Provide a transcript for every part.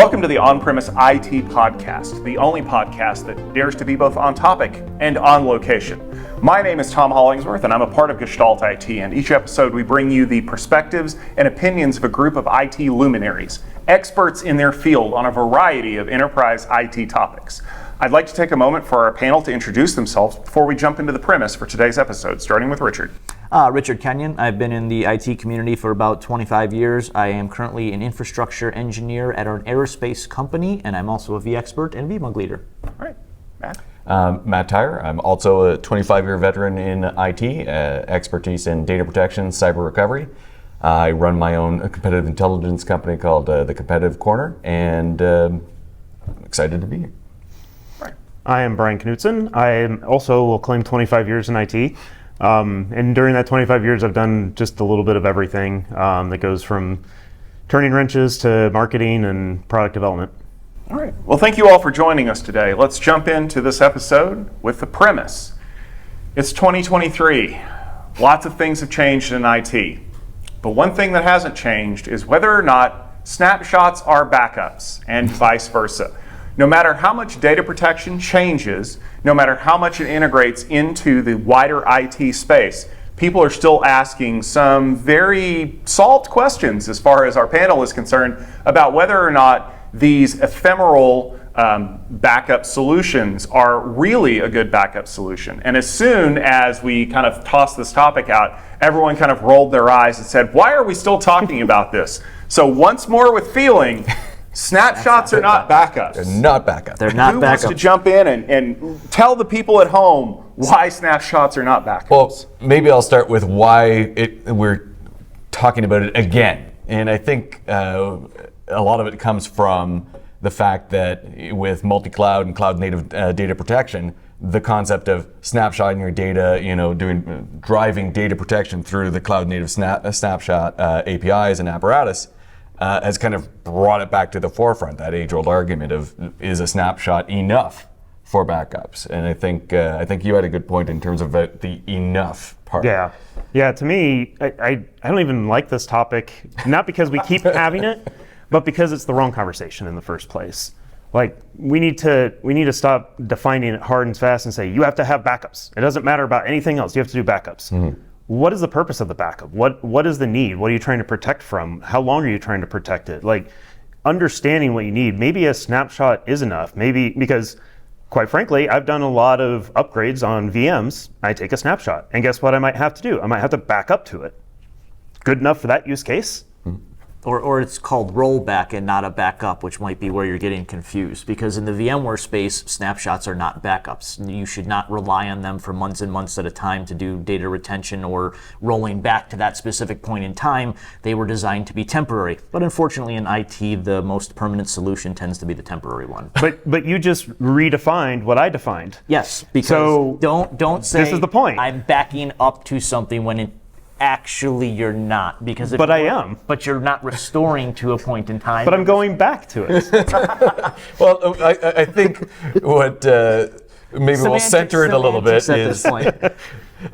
Welcome to the On-Premise IT Podcast, the only podcast that dares to be both on topic and on location. My name is Tom Hollingsworth, and I'm a part of Gestalt IT, and each episode we bring you the perspectives and opinions of a group of IT luminaries, experts in their field on a variety of enterprise IT topics. I'd like to take a moment for our panel to introduce themselves before we jump into the premise for today's episode, starting with Richard. Richard Kenyan. I've been in the IT community for about 25 years. I am currently an infrastructure engineer at an aerospace company, and I'm also a vExpert and vMug leader. All right, Matt. Matt Tyrer. I'm also a 25-year veteran in IT, expertise in data protection, cyber recovery. I run my own competitive intelligence company called The Competitive Corner, and I'm excited to be here. I am Brian Knudtson. I also will claim 25 years in IT. And during that 25 years, I've done just a little bit of everything that goes from turning wrenches to marketing and product development. All right. Well, thank you all for joining us today. Let's jump into this episode with the premise. It's 2023. Lots of things have changed in IT. But one thing that hasn't changed is whether or not snapshots are backups and vice versa. No matter how much data protection changes, no matter how much it integrates into the wider IT space, people are still asking some very solved questions as far as our panel is concerned about whether or not these ephemeral backup solutions are really a good backup solution. And as soon as we kind of tossed this topic out, everyone kind of rolled their eyes and said, why are we still talking about this? So once more with feeling, snapshots are not backups. They're not backups. They're not Who backups. wants to jump in and tell the people at home why snapshots are not backups? Well, maybe I'll start with why we're talking about it again. And I think a lot of it comes from the fact that with multi-cloud and cloud-native data protection, the concept of snapshotting your data, driving data protection through the cloud-native snapshot APIs and apparatus, has kind of brought it back to the forefront, that age-old argument of, is a snapshot enough for backups? And I think you had a good point in terms of the enough part. Yeah. To me, I don't even like this topic, not because we keep having it, but because it's the wrong conversation in the first place. Like, we need to stop defining it hard and fast and say, you have to have backups. It doesn't matter about anything else. You have to do backups. Mm-hmm. What is the purpose of the backup? What is the need? What are you trying to protect from? How long are you trying to protect it? Like, understanding what you need. Maybe a snapshot is enough. Maybe because, quite frankly, I've done a lot of upgrades on VMs. I take a snapshot, and guess what I might have to do? I might have to back up to it. Good enough for that use case? Or it's called rollback and not a backup, which might be where you're getting confused. Because in the VMware space, snapshots are not backups. You should not rely on them for months and months at a time to do data retention or rolling back to that specific point in time. They were designed to be temporary. But unfortunately in IT, the most permanent solution tends to be the temporary one. But you just redefined what I defined. Yes, because don't say this is the point. I'm backing up to something when actually you're not, because if but I am. But you're not restoring to a point in time. But I'm going back to it. Well, I think what maybe we'll center it a little bit is. I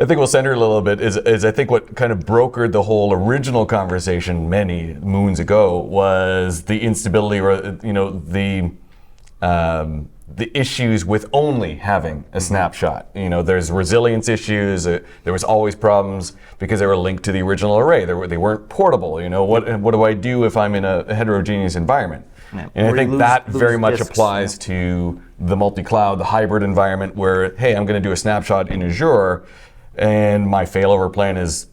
think we'll center it a little bit is I think what kind of brokered the whole original conversation many moons ago was the instability or the issues with only having a snapshot. There's resilience issues. There was always problems because they were linked to the original array. They weren't portable. What do I do if I'm in a heterogeneous environment? Yeah. And I think that very much applies to the multi-cloud, the hybrid environment where, hey, I'm going to do a snapshot in Azure, and my failover plan is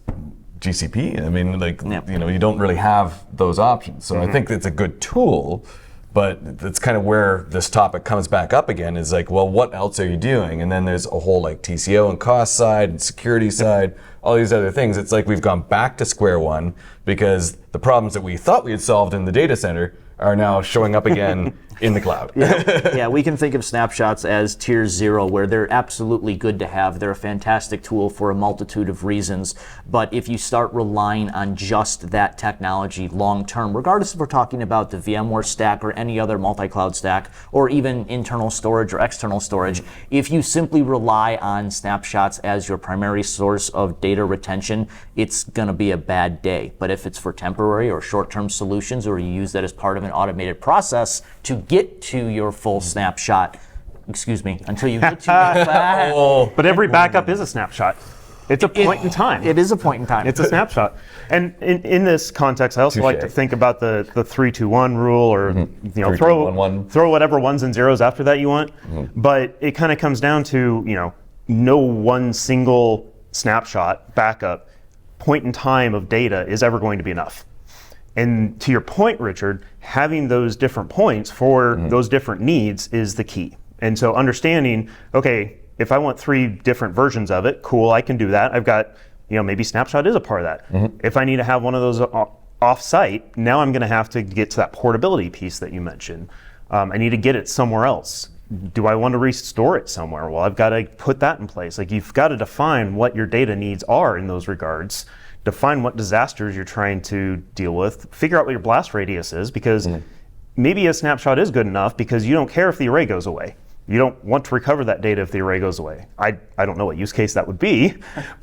GCP. I mean, you don't really have those options. So I think it's a good tool. But that's kind of where this topic comes back up again, is like, well, what else are you doing? And then there's a whole like TCO and cost side and security side, all these other things. It's like we've gone back to square one because the problems that we thought we had solved in the data center are now showing up again in the cloud. Yeah, we can think of snapshots as tier 0, where they're absolutely good to have. They're a fantastic tool for a multitude of reasons. But if you start relying on just that technology long term, regardless if we're talking about the VMware stack or any other multi-cloud stack, or even internal storage or external storage, if you simply rely on snapshots as your primary source of data retention, it's going to be a bad day. But if it's for temporary or short-term solutions, or you use that as part of an automated process to get to your full snapshot, until you get to But every backup is a snapshot. It's a point in time. It is a point in time. It's a snapshot. And in this context, I also like to think about the 3-2-1 rule, or throw whatever ones and zeros after that you want. But it kind of comes down to no one single snapshot backup point in time of data is ever going to be enough. And to your point, Richard, having those different points for those different needs is the key. And so understanding, okay, if I want 3 different versions of it, cool, I can do that. I've got, maybe Snapshot is a part of that. If I need to have one of those off-site, now I'm going to have to get to that portability piece that you mentioned. I need to get it somewhere else. Do I want to restore it somewhere? Well, I've got to put that in place. Like, you've got to define what your data needs are in those regards. Define what disasters you're trying to deal with. Figure out what your blast radius is, because maybe a snapshot is good enough because you don't care if the array goes away. You don't want to recover that data if the array goes away. I don't know what use case that would be,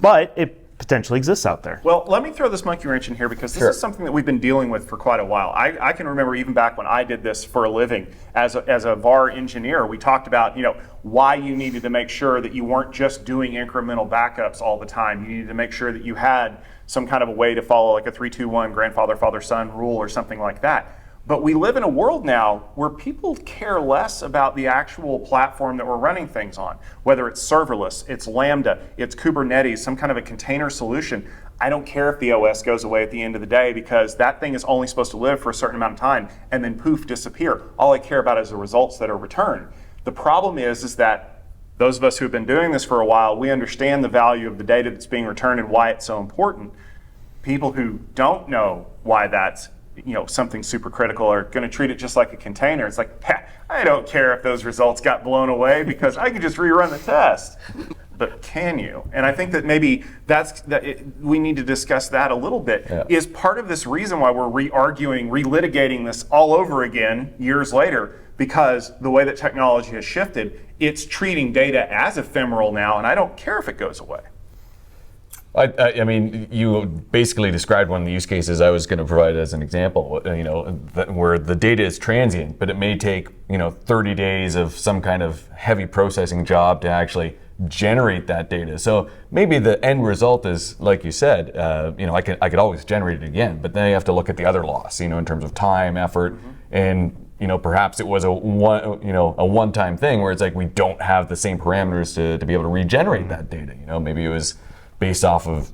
but it potentially exists out there. Well, let me throw this monkey wrench in here, because this is something that we've been dealing with for quite a while. I can remember even back when I did this for a living as a VAR engineer, we talked about why you needed to make sure that you weren't just doing incremental backups all the time. You needed to make sure that you had some kind of a way to follow like a 3-2-1 grandfather, father, son rule or something like that. But we live in a world now where people care less about the actual platform that we're running things on, whether it's serverless, it's Lambda, it's Kubernetes, some kind of a container solution. I don't care if the OS goes away at the end of the day, because that thing is only supposed to live for a certain amount of time and then poof, disappear. All I care about is the results that are returned. The problem is that those of us who have been doing this for a while, we understand the value of the data that's being returned and why it's so important. People who don't know why that's something super critical are going to treat it just like a container. It's like, I don't care if those results got blown away because I can just rerun the test. But can you? And I think that maybe we need to discuss that a little bit. Yeah. Is part of this reason why we're re-arguing, relitigating this all over again years later, because the way that technology has shifted, it's treating data as ephemeral now, and I don't care if it goes away. I mean, you basically described one of the use cases I was going to provide as an example, where the data is transient, but it may take, 30 days of some kind of heavy processing job to actually generate that data. So maybe the end result is, like you said, I could always generate it again, but then you have to look at the other loss, in terms of time, effort, and perhaps it was a one-time thing where it's like we don't have the same parameters to be able to regenerate that data. Maybe it was based off of,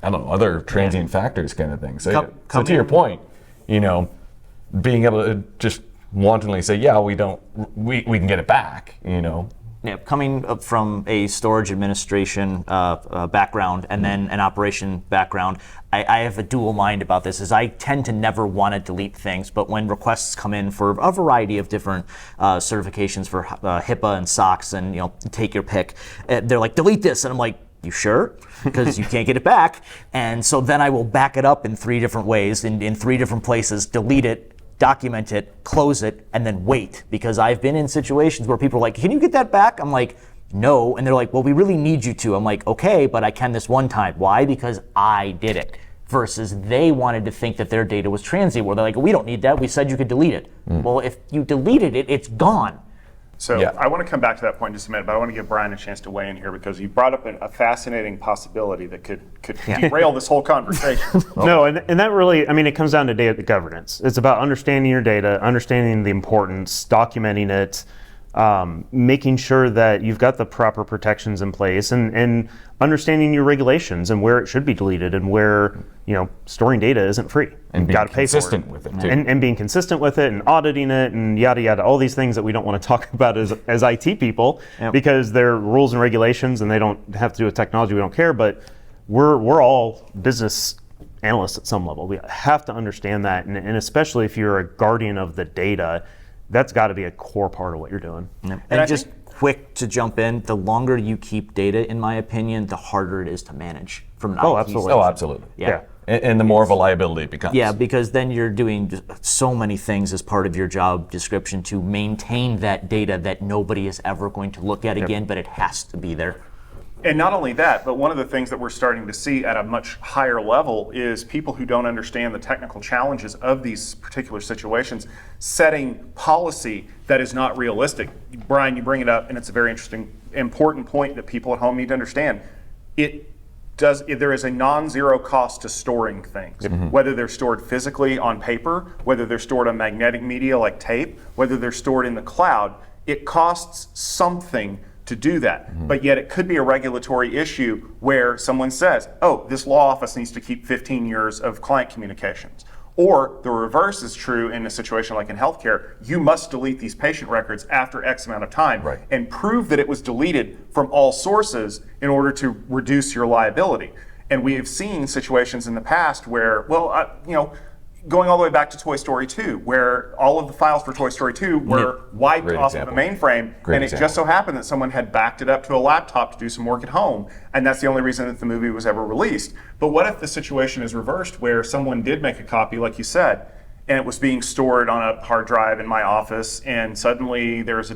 other transient factors kind of thing. So, to your point, being able to just wantonly say, yeah, we can get it back, Yeah, coming up from a storage administration background and then an operation background, I have a dual mind about this. Is I tend to never want to delete things, but when requests come in for a variety of different certifications for HIPAA and SOX and take your pick, they're like, delete this, and I'm like, you sure? Because you can't get it back. And so then I will back it up in 3 different ways, in 3 different places, delete it, document it, close it, and then wait. Because I've been in situations where people are like, can you get that back? I'm like, no. And they're like, well, we really need you to. I'm like, okay, but I can this one time. Why? Because I did it. Versus they wanted to think that their data was transient, where they're like, we don't need that. We said you could delete it. Well, if you deleted it, it's gone. So I want to come back to that point in just a minute, but I want to give Brian a chance to weigh in here, because you brought up a fascinating possibility that could derail this whole conversation. No, and that really, it comes down to data governance. It's about understanding your data, understanding the importance, documenting it, making sure that you've got the proper protections in place, and understanding your regulations and where it should be deleted and where storing data isn't free. And being consistent with it too. And being consistent with it and auditing it and yada yada, all these things that we don't want to talk about as IT people, because they're rules and regulations and they don't have to do with technology. We don't care, but we're all business analysts at some level. We have to understand that, and especially if you're a guardian of the data, that's got to be a core part of what you're doing. And just quick to jump in, the longer you keep data, in my opinion, the harder it is to manage from an IT absolutely. Oh, absolutely. Yeah. And the more of a liability it becomes. Yeah, because then you're doing just so many things as part of your job description to maintain that data that nobody is ever going to look at again, but it has to be there. And not only that, but one of the things that we're starting to see at a much higher level is people who don't understand the technical challenges of these particular situations setting policy that is not realistic. Brian, you bring it up, and it's a very interesting, important point that people at home need to understand. There is a non-zero cost to storing things, whether they're stored physically on paper, whether they're stored on magnetic media like tape, whether they're stored in the cloud. It costs something to do that, but yet it could be a regulatory issue where someone says, oh, this law office needs to keep 15 years of client communications. Or the reverse is true in a situation like in healthcare. You must delete these patient records after X amount of time and prove that it was deleted from all sources in order to reduce your liability. And we have seen situations in the past where, going all the way back to Toy Story 2, where all of the files for Toy Story 2 were wiped off of the mainframe, and it just so happened that someone had backed it up to a laptop to do some work at home, and that's the only reason that the movie was ever released. But what if the situation is reversed, where someone did make a copy, like you said, and it was being stored on a hard drive in my office, and suddenly there's a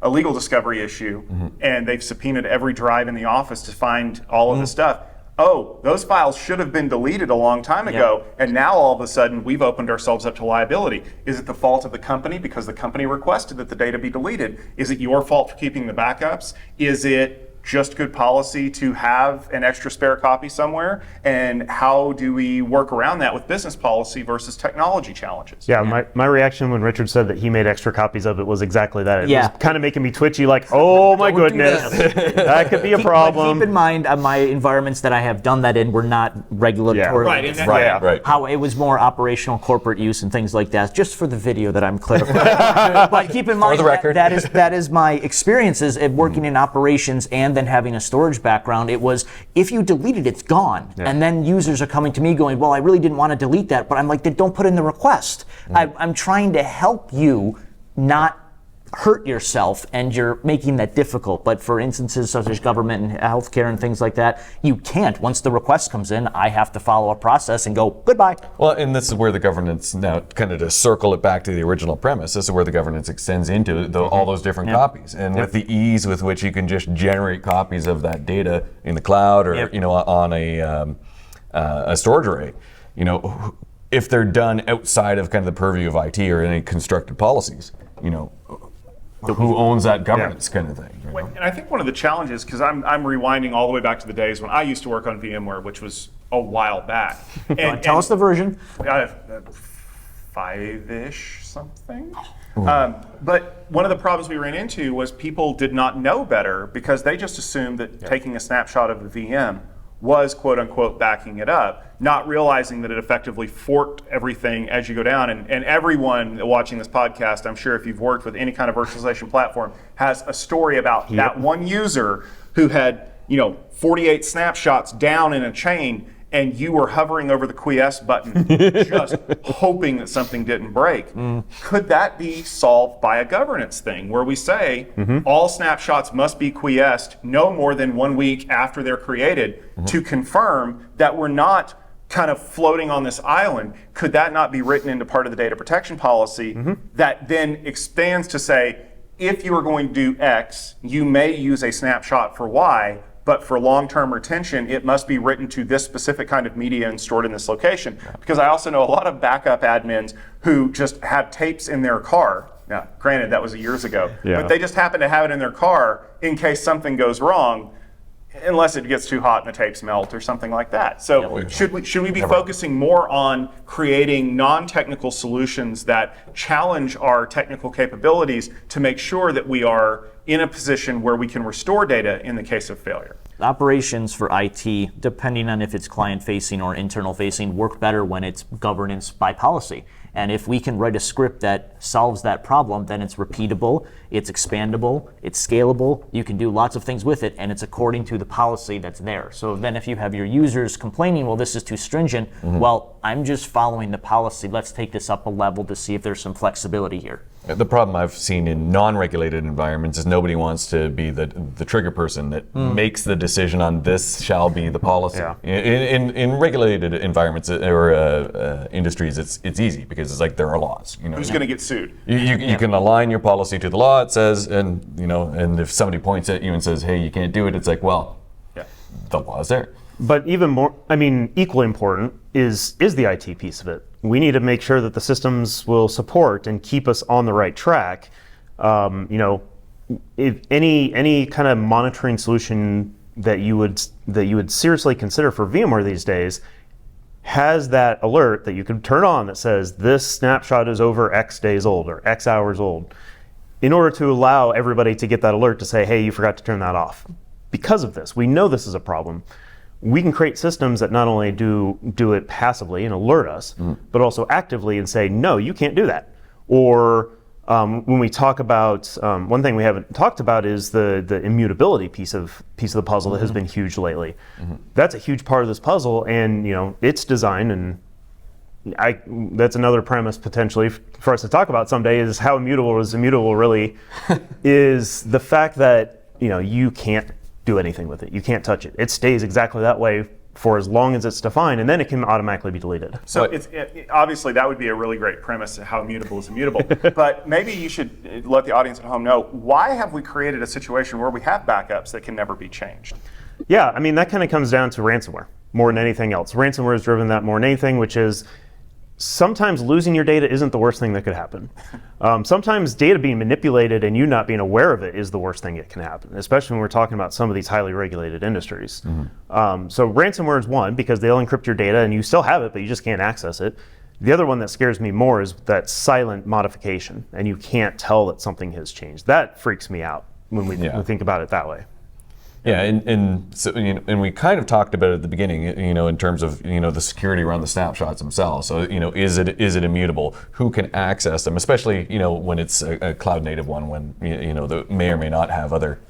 legal discovery issue, and they've subpoenaed every drive in the office to find all of the stuff. Oh, those files should have been deleted a long time ago, and now all of a sudden we've opened ourselves up to liability. Is it the fault of the company because the company requested that the data be deleted? Is it your fault for keeping the backups? Is it just good policy to have an extra spare copy somewhere? And how do we work around that with business policy versus technology challenges? Yeah, my reaction when Richard said that he made extra copies of it was exactly that. It was kind of making me twitchy, like, oh my goodness, that could be a problem. Keep in mind, my environments that I have done that in were not regulatory. Right. How it was more operational corporate use and things like that, just for the video that I'm clarifying. But keep in mind, For the record. that is my experiences of working in operations and then having a storage background. It was, if you delete it, it's gone. And then users are coming to me going, well, I really didn't want to delete that, but I'm like, then don't put in the request. I'm trying to help you not hurt yourself, and you're making that difficult. But for instances such as government and healthcare and things like that, you can't. Once the request comes in, I have to follow a process and go, goodbye. Well, and this is where the governance, now kind of to circle it back to the original premise, this is where the governance extends into all those different copies. And with the ease with which you can just generate copies of that data in the cloud or on a storage array, if they're done outside of kind of the purview of IT or any constructed policies, who owns that governance kind of thing? And I think one of the challenges, because I'm rewinding all the way back to the days when I used to work on VMware, which was a while back. Tell us the version. 5-ish something. But one of the problems we ran into was people did not know better because they just assumed that taking a snapshot of the VM was quote unquote backing it up, not realizing that it effectively forked everything as you go down. And everyone watching this podcast, I'm sure if you've worked with any kind of virtualization platform, has a story about that one user who had 48 snapshots down in a chain, and you were hovering over the quiesce button just hoping that something didn't break. Could that be solved by a governance thing where we say all snapshots must be quiesced no more than 1 week after they're created to confirm that we're not kind of floating on this island? Could that not be written into part of the data protection policy that then expands to say, if you are going to do X, you may use a snapshot for Y, but for long-term retention, it must be written to this specific kind of media and stored in this location. Because I also know a lot of backup admins who just have tapes in their car. Now, granted, that was years ago, but they just happen to have it in their car in case something goes wrong, unless it gets too hot and the tapes melt or something like that. So should we be focusing more on creating non-technical solutions that challenge our technical capabilities to make sure that we are in a position where we can restore data in the case of failure? operations for IT, depending on if it's client-facing or internal-facing, work better when it's governance by policy. And if we can write a script that solves that problem, then it's repeatable, it's expandable, it's scalable, you can do lots of things with it, and it's according to the policy that's there. So then if you have your users complaining, well, this is too stringent, well, I'm just following the policy. Let's take this up a level to see if there's some flexibility here. The problem I've seen in non-regulated environments is nobody wants to be the trigger person that makes the decision on this shall be the policy. Yeah. In regulated environments or industries, it's easy because it's like there are laws. Who's going to get sued? You can align your policy to the law. It says, and if somebody points at you and says, "Hey, you can't do it," it's like, well, the law's there. But even more, equally important is the IT piece of it. We need to make sure that the systems will support and keep us on the right track. If any kind of monitoring solution that you would seriously consider for VMware these days has that alert that you can turn on that says this snapshot is over X days old or X hours old, in order to allow everybody to get that alert to say, hey, you forgot to turn that off. Because of this, we know this is a problem. We can create systems that not only do it passively and alert us, but also actively and say, no, you can't do that. Or when we talk about, one thing we haven't talked about is the immutability piece of the puzzle that has been huge lately. That's a huge part of this puzzle, and it's designed, and that's another premise potentially for us to talk about someday, is how immutable really is the fact that you can't do anything with it. You can't touch it. It stays exactly that way for as long as it's defined, and then it can automatically be deleted. So obviously that would be a really great premise, how immutable is immutable. But maybe you should let the audience at home know, why have we created a situation where we have backups that can never be changed? Yeah, that kind of comes down to ransomware more than anything else. Ransomware has driven that more than anything, which is sometimes losing your data isn't the worst thing that could happen. Sometimes data being manipulated and you not being aware of it is the worst thing that can happen, especially when we're talking about some of these highly regulated industries. So ransomware is one, because they'll encrypt your data and you still have it, but you just can't access it. The other one that scares me more is that silent modification, and you can't tell that something has changed. That freaks me out when we think about it that way. Yeah, and we kind of talked about it at the beginning, in terms of the security around the snapshots themselves. So is it immutable? Who can access them? Especially when it's a cloud native one, when that may or may not have other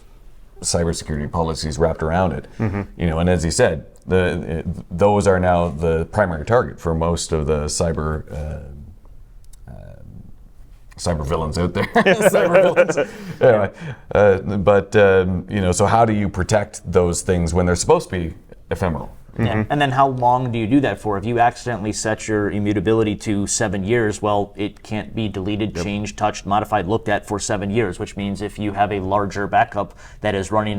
cybersecurity policies wrapped around it. And as you said, those are now the primary target for most of the cyber villains out there. Cyber villains. Anyway, so how do you protect those things when they're supposed to be ephemeral? Yeah. And then how long do you do that for? If you accidentally set your immutability to 7 years, well, it can't be deleted, changed, touched, modified, looked at for 7 years, which means if you have a larger backup that is running,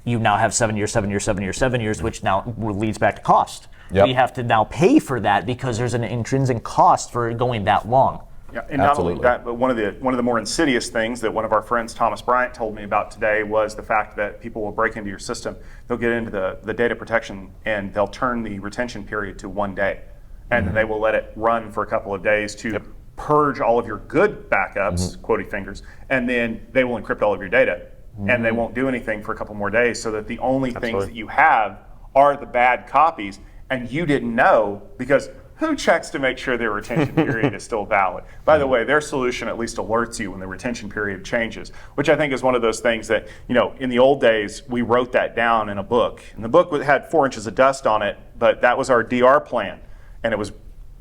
you now have 7 years, which now leads back to cost. We have to now pay for that because there's an intrinsic cost for going that long. Yeah, and not only that, but one of the more insidious things that one of our friends, Thomas Bryant, told me about today was the fact that people will break into your system, they'll get into the data protection, and they'll turn the retention period to 1 day. And then they will let it run for a couple of days to purge all of your good backups, quoting fingers, and then they will encrypt all of your data. And they won't do anything for a couple more days, so that the only things that you have are the bad copies, and you didn't know, because who checks to make sure their retention period is still valid? By the way, their solution at least alerts you when the retention period changes, which I think is one of those things that, in the old days, we wrote that down in a book. And the book had 4 inches of dust on it, but that was our DR plan. And it was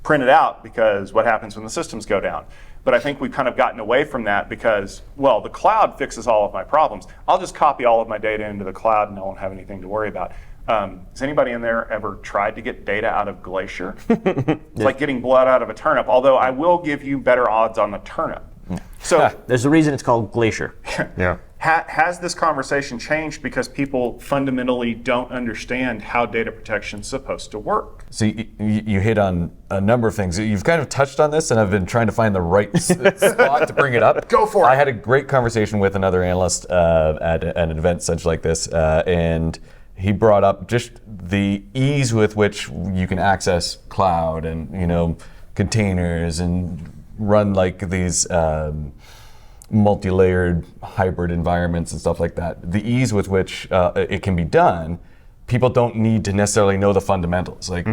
printed out because what happens when the systems go down? But I think we've kind of gotten away from that because, well, the cloud fixes all of my problems. I'll just copy all of my data into the cloud and I won't have anything to worry about. Has anybody in there ever tried to get data out of Glacier? It's like getting blood out of a turnip, although I will give you better odds on the turnip. So there's a reason it's called Glacier. Has this conversation changed because people fundamentally don't understand how data protection is supposed to work? So you hit on a number of things. You've kind of touched on this, and I've been trying to find the right spot to bring it up. Go for it. I had a great conversation with another analyst at an event such like this, and he brought up just the ease with which you can access cloud and containers and run like these multi-layered hybrid environments and stuff like that, the ease with which it can be done, people don't need to necessarily know the fundamentals. Like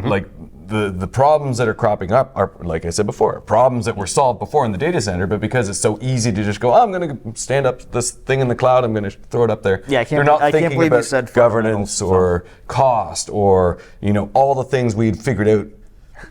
the problems that are cropping up are, like I said before, problems that were solved before in the data center, but because it's so easy to just go, oh, I'm going to stand up this thing in the cloud, I'm going to throw it up there. Yeah, They're not I can't thinking believe you about said governance or cost or all the things we'd figured out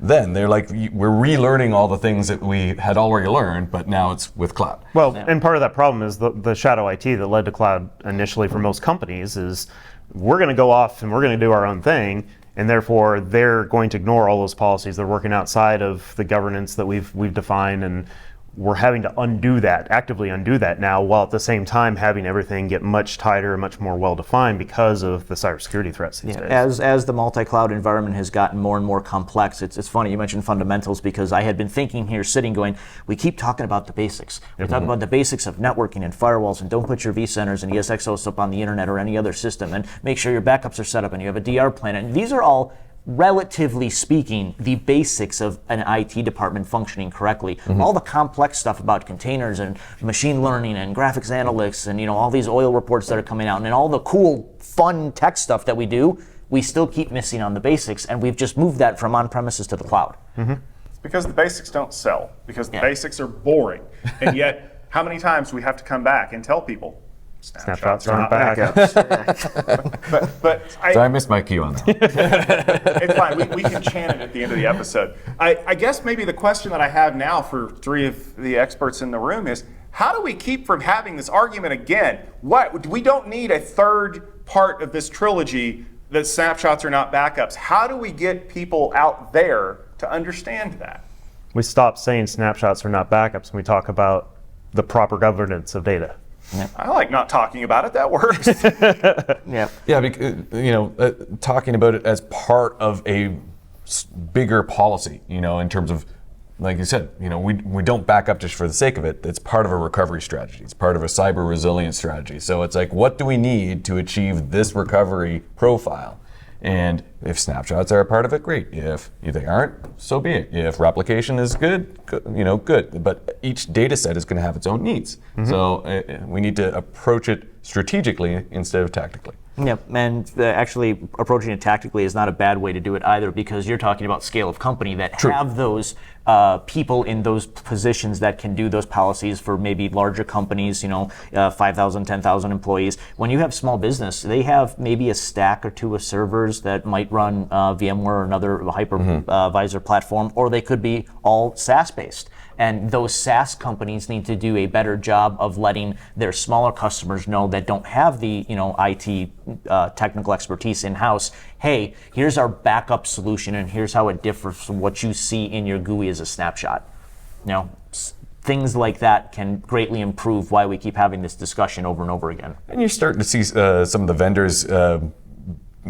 then. They're like, we're relearning all the things that we had already learned, but now it's with cloud. Well, and part of that problem is the shadow IT that led to cloud initially for most companies is we're going to go off and we're going to do our own thing, and therefore they're going to ignore all those policies. They're working outside of the governance that we've defined, and we're having to actively undo that now, while at the same time having everything get much tighter and much more well-defined because of the cybersecurity threats these days. As the multi-cloud environment has gotten more and more complex, it's funny, you mentioned fundamentals, because I had been thinking here, sitting going, we keep talking about the basics. We talk about the basics of networking and firewalls, and don't put your vCenters and ESX hosts up on the internet or any other system, and make sure your backups are set up and you have a DR plan. And these are all, relatively speaking, the basics of an IT department functioning correctly. All the complex stuff about containers and machine learning and graphics analytics and all these oil reports that are coming out and all the cool, fun tech stuff that we do, we still keep missing on the basics, and we've just moved that from on-premises to the cloud. It's because the basics don't sell, because the basics are boring. And yet, how many times do we have to come back and tell people, Snapshots are not backups. So I missed my cue on that. It's fine. We can chant it at the end of the episode. I guess maybe the question that I have now for three of the experts in the room is, how do we keep from having this argument again? We don't need a third part of this trilogy that snapshots are not backups. How do we get people out there to understand that? We stop saying snapshots are not backups and we talk about the proper governance of data. I like not talking about it. That works. Yeah, because, talking about it as part of a bigger policy, in terms of, like you said, we don't back up just for the sake of it. It's part of a recovery strategy. It's part of a cyber resilience strategy. So it's like, what do we need to achieve this recovery profile? And if snapshots are a part of it, great. If they aren't, so be it. If replication is good, good. But each data set is going to have its own needs. So we need to approach it strategically instead of tactically. Yep, and actually approaching it tactically is not a bad way to do it either, because you're talking about scale of company that have those people in those positions that can do those policies for maybe larger companies, 5,000, 10,000 employees. When you have small business, they have maybe a stack or two of servers that might run VMware or another hypervisor platform, or they could be all SaaS-based. And those SaaS companies need to do a better job of letting their smaller customers know that don't have the IT technical expertise in-house. Hey, here's our backup solution, and here's how it differs from what you see in your GUI as a snapshot. Things like that can greatly improve why we keep having this discussion over and over again. And you're starting to see some of the vendors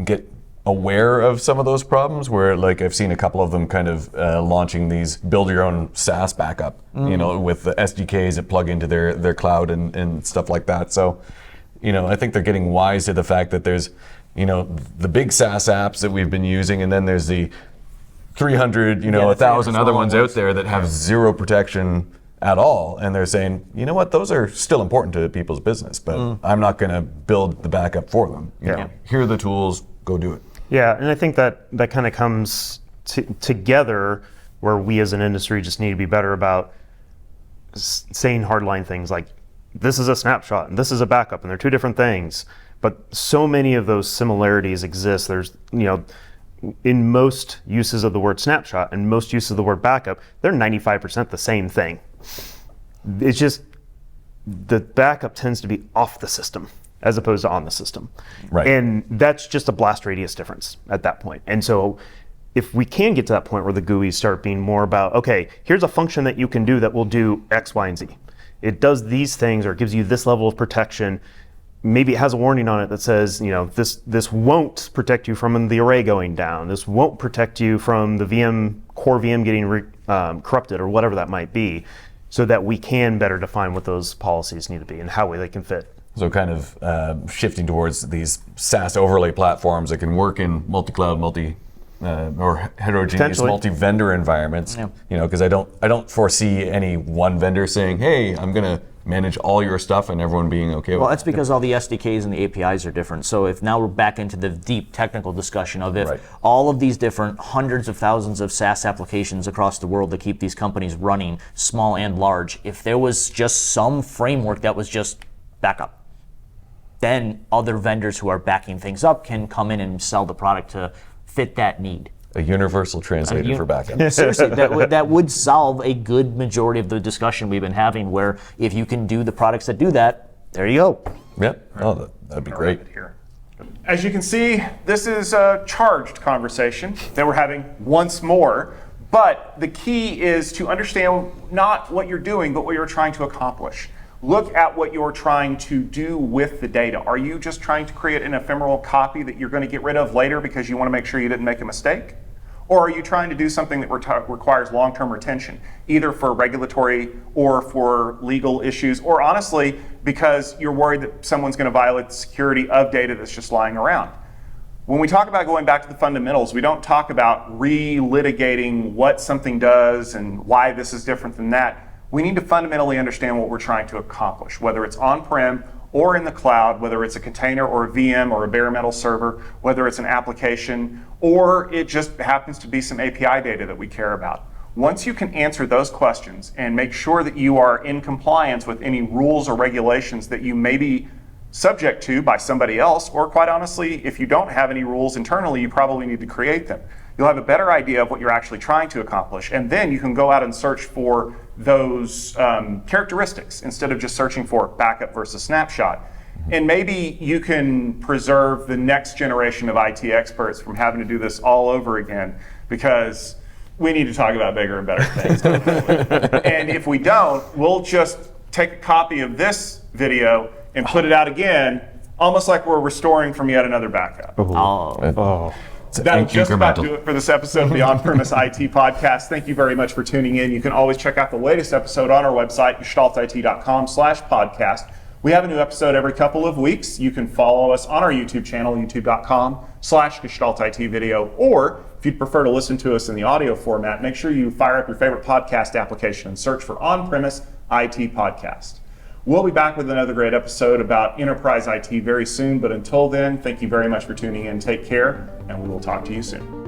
get aware of some of those problems, where I've seen a couple of them kind of launching these build your own SaaS backup, with the SDKs that plug into their cloud and stuff like that. So, I think they're getting wise to the fact that there's, the big SaaS apps that we've been using, and then there's the 300, 1,000 other ones out there that have zero protection at all, and they're saying, what, those are still important to people's business, but I'm not going to build the backup for them. Here are the tools, go do it. Yeah, and I think that kind of comes together, where we as an industry just need to be better about saying hardline things like, this is a snapshot and this is a backup, and they're two different things. But so many of those similarities exist. There's, in most uses of the word snapshot and most uses of the word backup, they're 95% the same thing. It's just the backup tends to be off the system as opposed to on the system. Right. And that's just a blast radius difference at that point. And so if we can get to that point where the GUIs start being more about, okay, here's a function that you can do that will do X, Y, and Z. It does these things, or it gives you this level of protection. Maybe it has a warning on it that says, this won't protect you from the array going down. This won't protect you from the core VM getting corrupted, or whatever that might be, so that we can better define what those policies need to be and how they can fit. So kind of shifting towards these SaaS overlay platforms that can work in multi-cloud, or heterogeneous multi-vendor environments. Because I don't foresee any one vendor saying, "Hey, I'm going to manage all your stuff and everyone being okay Well, with that's because all the SDKs and the APIs are different. So if now we're back into the deep technical discussion of if Right. all of these different hundreds of thousands of SaaS applications across the world that keep these companies running, small and large, if there was just some framework that was just backup, then other vendors who are backing things up can come in and sell the product to fit that need. a universal translator for backup. Seriously, that would solve a good majority of the discussion we've been having, where if you can do the products that do that, there you go. Yep. Oh, that'd be great. Here. As you can see, this is a charged conversation that we're having once more, but the key is to understand not what you're doing, but what you're trying to accomplish. Look at what you're trying to do with the data. Are you just trying to create an ephemeral copy that you're going to get rid of later because you want to make sure you didn't make a mistake? Or are you trying to do something that requires long-term retention, either for regulatory or for legal issues, or honestly, because you're worried that someone's going to violate the security of data that's just lying around? When we talk about going back to the fundamentals, we don't talk about relitigating what something does and why this is different than that. We need to fundamentally understand what we're trying to accomplish, whether it's on-prem or in the cloud, whether it's a container or a VM or a bare metal server, whether it's an application, or it just happens to be some API data that we care about. Once you can answer those questions and make sure that you are in compliance with any rules or regulations that you may be subject to by somebody else, or quite honestly, if you don't have any rules internally, you probably need to create them. You'll have a better idea of what you're actually trying to accomplish, and then you can go out and search for those characteristics instead of just searching for backup versus snapshot. And maybe you can preserve the next generation of IT experts from having to do this all over again, because we need to talk about bigger and better things. And if we don't, we'll just take a copy of this video and put it out again, almost like we're restoring from yet another backup. Oh. That'll just about do it for this episode of the On-Premise IT Podcast. Thank you very much for tuning in. You can always check out the latest episode on our website, gestaltit.com/podcast. We have a new episode every couple of weeks. You can follow us on our YouTube channel, youtube.com/gestaltit video, or if you'd prefer to listen to us in the audio format, make sure you fire up your favorite podcast application and search for On-Premise IT Podcast. We'll be back with another great episode about enterprise IT very soon, but until then, thank you very much for tuning in. Take care, and we will talk to you soon.